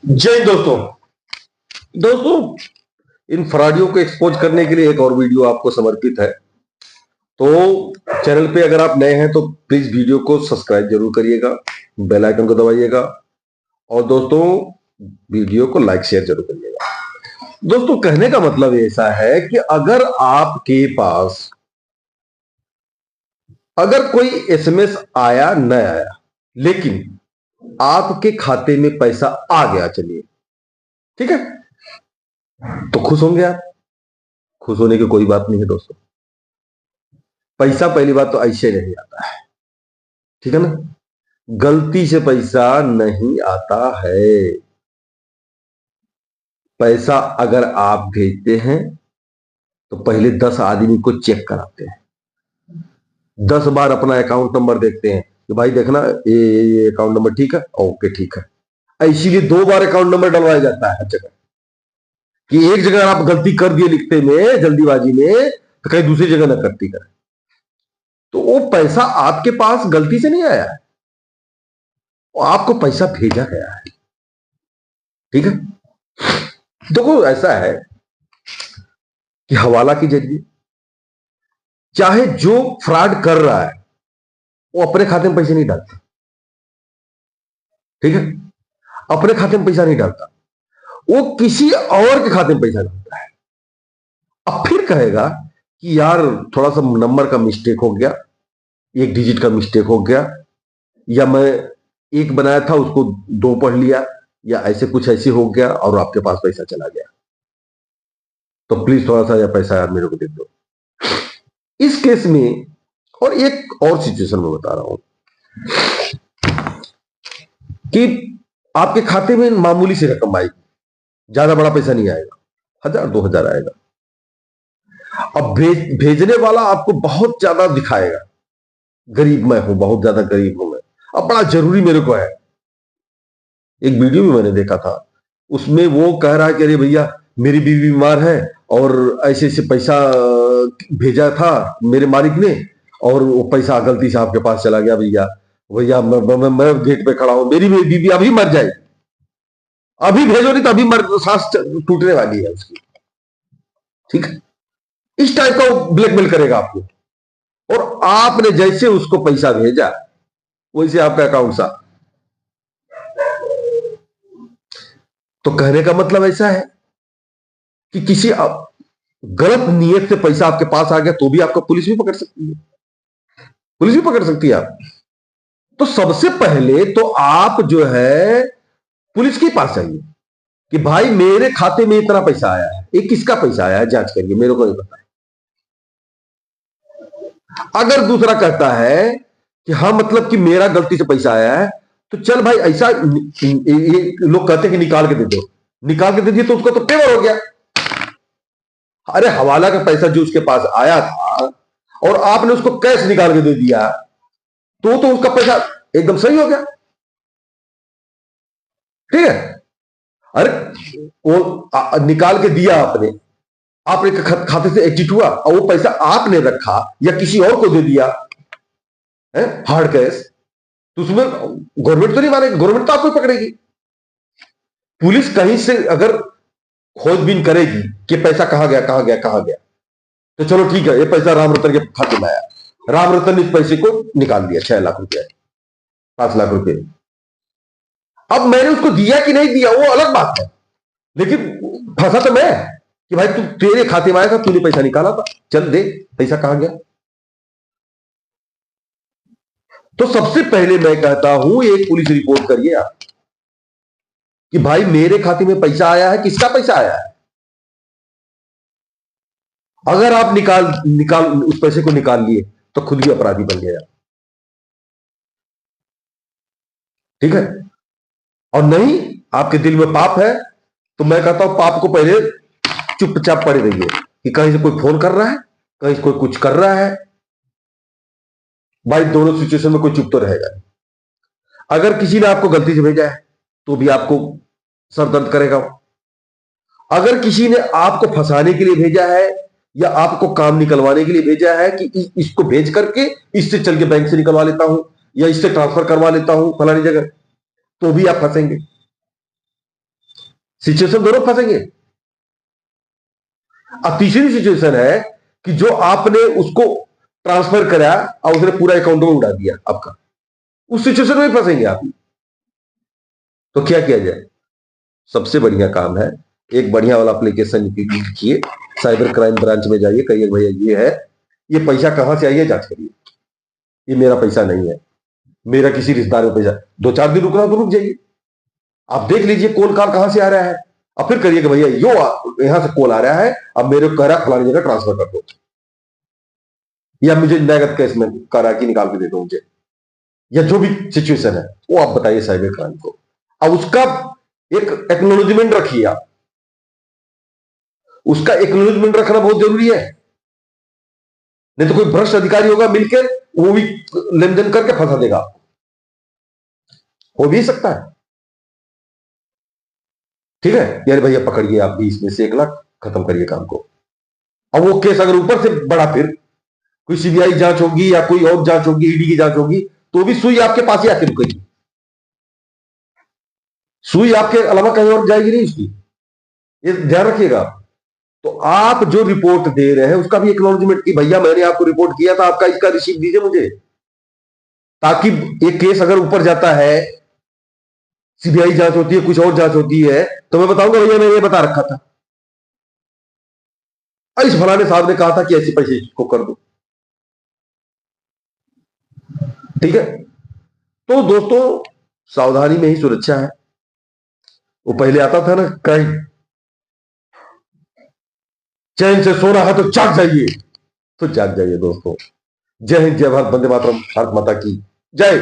जय हिंद दोस्तों। दोस्तों, इन फ्रॉडियों को एक्सपोज करने के लिए एक और वीडियो आपको समर्पित है। तो चैनल पे अगर आप नए हैं तो प्लीज वीडियो को सब्सक्राइब जरूर करिएगा, बेल आइकन को दबाइएगा और दोस्तों वीडियो को लाइक शेयर जरूर करिएगा। दोस्तों, कहने का मतलब ऐसा है कि अगर आपके पास अगर कोई एसएमएस आया न आया लेकिन आपके खाते में पैसा आ गया, चलिए ठीक है, तो खुश होंगे आप। खुश होने की कोई बात नहीं है दोस्तों। पैसा पहली बात तो ऐसे नहीं आता है, ठीक है ना। गलती से पैसा नहीं आता है। पैसा अगर आप भेजते हैं तो पहले 10 आदमी को चेक कराते हैं, 10 बार अपना अकाउंट नंबर देखते हैं कि भाई देखना ये अकाउंट नंबर ठीक है, ओके ठीक है। इसीलिए 2 बार अकाउंट नंबर डलवाया जाता है हर जगह, कि एक जगह आप गलती कर दिए लिखते में जल्दीबाजी में तो कहीं दूसरी जगह ना करती करें। तो वो पैसा आपके पास गलती से नहीं आया है, वो आपको पैसा भेजा गया है, ठीक है। देखो ऐसा है कि हवाला के जरिए चाहे जो फ्रॉड कर रहा है वो अपने खाते में पैसे नहीं डालता, ठीक है। अपने खाते में पैसा नहीं डालता, वो किसी और के खाते में पैसा डालता है। अब फिर कहेगा कि यार थोड़ा सा नंबर का मिस्टेक हो गया, एक डिजिट का मिस्टेक हो गया, या मैं एक बनाया था उसको 2 पढ़ लिया, या ऐसे कुछ ऐसे हो गया और आपके पास पैसा चला गया, तो प्लीज थोड़ा सा यह पैसा यार मेरे को दे दो। इस केस में और एक और सिचुएशन में बता रहा हूं कि आपके खाते में मामूली सी रकम आएगी, ज्यादा बड़ा पैसा नहीं आएगा, 1000-2000 आएगा। अब भेजने वाला आपको बहुत ज्यादा दिखाएगा, गरीब मैं हूं, बहुत ज्यादा गरीब हूं मैं, अब बड़ा जरूरी मेरे को है। एक वीडियो में मैंने देखा था, उसमें वो कह रहा है कि अरे भैया मेरी बीवी बीमार है और ऐसे ऐसे पैसा भेजा था मेरे मालिक ने और वो पैसा गलती से आपके पास चला गया। भैया भैया मैं गेट पे खड़ा हूं, मेरी बीवी अभी मर जाएगी, अभी भेजो नहीं तो अभी सांस टूटने वाली है उसकी, ठीक है। इस टाइप का वो ब्लैकमेल करेगा आपको, और आपने जैसे उसको पैसा भेजा वैसे आपका अकाउंट सा। तो कहने का मतलब ऐसा है कि किसी गलत नियत से पैसा आपके पास आ गया तो भी आपको पुलिस भी पकड़ सकती है, पुलिस भी पकड़ सकती है आप। तो सबसे पहले तो आप जो है पुलिस के पास आइए कि भाई मेरे खाते में इतना पैसा आया है, ये किसका पैसा आया है जांच करिए, मेरे को नहीं पता है। अगर दूसरा कहता है कि हाँ मतलब कि मेरा गलती से पैसा आया है, तो चल भाई ऐसा, लोग कहते हैं कि निकाल के दे दो, निकाल के दे दिए तो उसको तो पेवर हो गया। अरे हवाला का पैसा जो उसके पास आया था और आपने उसको कैश निकाल के दे दिया तो उसका पैसा एकदम सही हो गया, ठीक है। अरे वो निकाल के दिया आपने, आपने खाते से एग्जिट हुआ और वो पैसा आपने रखा या किसी और को दे दिया है हार्ड कैश, तो उसमें गवर्नमेंट तो नहीं मानेगी, गवर्नमेंट तो आपको पकड़ेगी। पुलिस कहीं से अगर खोजबीन करेगी कि पैसा कहां गया कहां गया कहां गया, तो चलो ठीक है ये पैसा राम रतन के खाते में आया, राम रतन ने इस पैसे को निकाल दिया, 6 लाख रुपया, 5 लाख रुपए। अब मैंने उसको दिया कि नहीं दिया वो अलग बात है, लेकिन फंसा तो मैं कि भाई तू तेरे खाते में आया था, तूने पैसा निकाला था, चल दे पैसा कहां गया। तो सबसे पहले मैं कहता हूं एक पुलिस रिपोर्ट करिए आप कि भाई मेरे खाते में पैसा आया है, किसका पैसा आया है। अगर आप निकाल निकाल उस पैसे को निकाल लिए तो खुद ही अपराधी बन गया, ठीक है। और नहीं आपके दिल में पाप है तो मैं कहता हूं पाप को पहले चुपचाप पड़े रहिए कि कहीं से कोई फोन कर रहा है, कहीं से कोई कुछ कर रहा है, भाई दोनों सिचुएशन में कोई चुप तो रहेगा नहीं। अगर किसी ने आपको गलती से भेजा है तो भी आपको सर दर्द करेगा। अगर किसी ने आपको फंसाने के लिए भेजा है या आपको काम निकलवाने के लिए भेजा है कि इसको भेज करके इससे चल के बैंक से निकलवा लेता हूं या इससे ट्रांसफर करवा लेता हूं फलानी जगह, तो भी आप फंसेंगे। सिचुएशन दोनों फंसेंगे। अब तीसरी सिचुएशन है कि जो आपने उसको ट्रांसफर करा और उसने पूरा अकाउंट में उड़ा दिया आपका, उस सिचुएशन में फंसेंगे आप। तो क्या किया जाए? सबसे बढ़िया काम है, एक बढ़िया वाला एप्लीकेशन लिखिए, साइबर क्राइम ब्रांच में जाइए, कहिए भैया ये है, ये पैसा कहां से आई है जांच करिए, ये मेरा पैसा नहीं है, मेरा किसी रिश्तेदार में पैसा, 2-4 दिन रुकना तो रुक जाइए, आप देख लीजिए कॉल कॉल कहां से आ रहा है, अब फिर करिए कि भैया यो यहां से कॉल आ रहा है, अब मेरे को कह रहा फलानी जगह ट्रांसफर कर दो, या मुझे नगद कैश में करा कि निकाल के दे दो मुझे, या जो भी सिचुएशन है वो आप बताइए साइबर क्राइम को। अब उसका एक एक्नोलॉजमेंट रखिए आप, उसका एक्नोलॉजमेंट रखना बहुत जरूरी है, नहीं तो कोई भ्रष्ट अधिकारी होगा मिलकर वो भी लेन देन करके फंसा देगा, हो भी सकता है। ठीक है यार भैया पकड़िए आप 20 में से 1 लाख, खत्म करिए काम को। अब वो केस अगर ऊपर से बड़ा, फिर कोई सीबीआई जांच होगी या कोई और जांच होगी, ईडी की जांच होगी, तो भी सुई आपके पास ही आके रुकेगी, सुई आपके अलावा कहीं और जाएगी नहीं उसकी, ये ध्यान रखिएगा। तो आप जो रिपोर्ट दे रहे हैं उसका भी एक्नॉलेजमेंट कि भैया मैंने आपको रिपोर्ट किया था, आपका इसका रिसीप्ट दीजिए मुझे, ताकि एक केस अगर ऊपर जाता है, सीबीआई जांच होती है, कुछ और जांच होती है, तो मैं बताऊंगा भैया मैंने ये बता रखा था, इस फलाने साहब ने कहा था कि ऐसे पैसे को कर दो। ठीक है, तो दोस्तों सावधानी में ही सुरक्षा है। वो पहले आता था ना, कहीं चैन से सो रहा है तो जाग जाइए, तो जाग जाइए दोस्तों। जय हिंद, जय भारत, वंदे मातरम, भारत माता की जय।